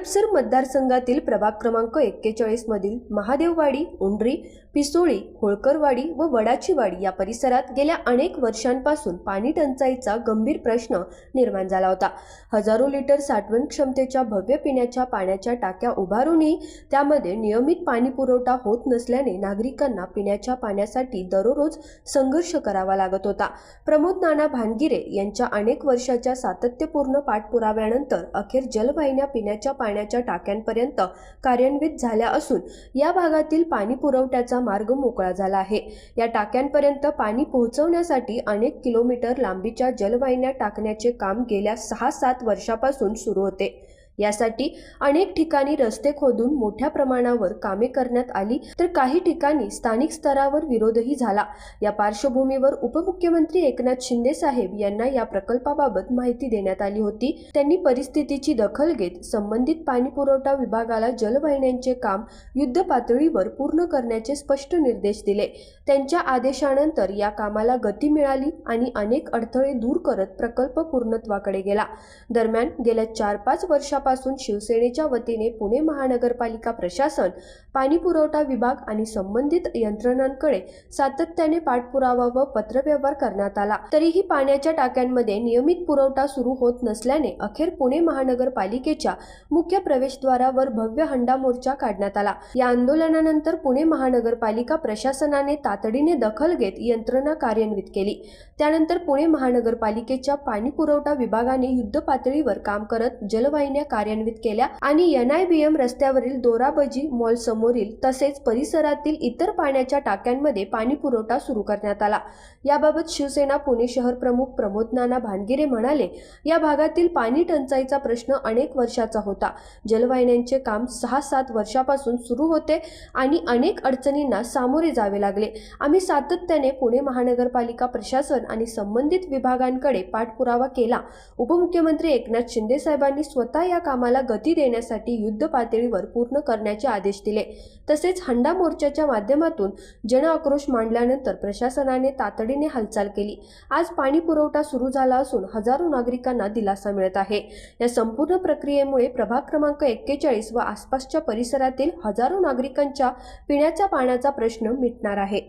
हडपसर मतदारसंघातील प्रभाग क्रमांक 41 मधील महादेववाडी, उंडरी, पिसोळी, होळकरवाडी व वडाचीवाडी या परिसरात गेल्या अनेक वर्षांपासून पाणी टंचाईचा गंभीर प्रश्न निर्माण झाला होता। हजारो लिटर साठवण क्षमतेच्या भव्य पिण्याच्या पाण्याच्या टाक्या उभारूनही त्यामध्ये नियमित पाणी पुरवठा होत नसल्याने नागरिकांना पिण्याच्या पाण्यासाठी दररोज संघर्ष करावा लागत होता। प्रमोद नाना भानगिरे यांच्या अनेक वर्षाच्या सातत्यपूर्ण पाठपुराव्यानंतर अखेर जलवाहिन्या पिण्याच्या पाण्याच्या टाक्यांपर्यंत कार्यान्वित झाल्या असून या भागातील पाणी पुरवठ्याचा मार्ग मोकळा झाला आहे। या टाक्यांपर्यंत पाणी पोहोचवण्यासाठी अनेक किलोमीटर लांबीच्या जलवाहिन्या टाकण्याचे काम गेल्या 6-7 वर्षापासून सुरू होते। यासाठी अनेक ठिकाणी रस्ते खोदून मोठ्या प्रमाणावर कामे करण्यात आली, तर काही ठिकाणी स्थानिक स्तरावर विरोधही झाला। या पार्श्वभूमीवर उपमुख्यमंत्री एकनाथ शिंदे साहेब यांना या प्रकल्पाबाबत माहिती देण्यात आली होती। त्यांनी परिस्थितीची दखल घेत संबंधित पाणी पुरवठा विभागाला जलवाहिन्यांचे काम युद्ध पातळीवर पूर्ण करण्याचे स्पष्ट निर्देश दिले। त्यांच्या आदेशानंतर या कामाला गती मिळाली आणि अनेक अडथळे दूर करत प्रकल्प पूर्णत्वाकडे गेला। दरम्यान गेल्या 4-5 वर्षापासून शिवसेनेच्या वतीने पुणे महानगरपालिका प्रशासन, पाणी पुरवठा विभाग आणि संबंधित यंत्रणांकडे सातत्याने पाठपुरावा व पत्रव्यवहार करण्यात आला, तरीही पाण्याच्या टाक्यांमध्ये नियमित पुरवठा सुरू होत नसल्याने अखेर पुणे महानगरपालिकेच्या मुख्य प्रवेशद्वारावर भव्य हंडा मोर्चा काढण्यात आला। या आंदोलनानंतर पुणे महानगरपालिका प्रशासनाने तातडीने दखल घेत यंत्रणा कार्यान्वित केली। त्यानंतर पुणे महानगरपालिकेच्या पाणी पुरवठा विभागाने युद्ध पातळीवर काम करत जलवाहिन्या कार्यान्वित केल्या आणि NIBM रस्त्यावरील दोराबजी मॉल समोरील तसेच परिसरातील इतर पाण्याच्या टाक्यांमध्ये पाणी पुरवठा सुरू करण्यात आला। याबाबत शिवसेना पुणे शहर प्रमुख प्रमोद नाना भानगिरे म्हणाले, या भागातील पाणी टंचाईचा प्रश्न अनेक वर्षाचा होता। जलवाहिन्यांचे काम 6-7 वर्षापासून सुरू होते आणि अनेक अडचणींना सामोरे जावे लागले। आम्ही सातत्याने पुणे महानगरपालिका प्रशासन आणि संबंधित विभागांकडे पाठपुरावा केला। उपमुख्यमंत्री एकनाथ शिंदे साहेबांनी स्वतः या कामाला गती देण्यासाठी युद्ध पातळीवर पूर्ण करण्याचे आदेश दिले। तसेच हंडा मोर्चाच्या माध्यमातून जन आक्रोश मांडल्यानंतर प्रशासनाने तातडीने हालचाल केली। आज पाणी पुरवठा सुरू झाला असून हजारो नागरिकांना दिलासा मिळत आहे। या संपूर्ण प्रक्रियेमुळे प्रभाग क्रमांक 41 व आसपासच्या परिसरातील हजारो नागरिकांच्या पिण्याच्या पाण्याचा प्रश्न मिटणार आहे।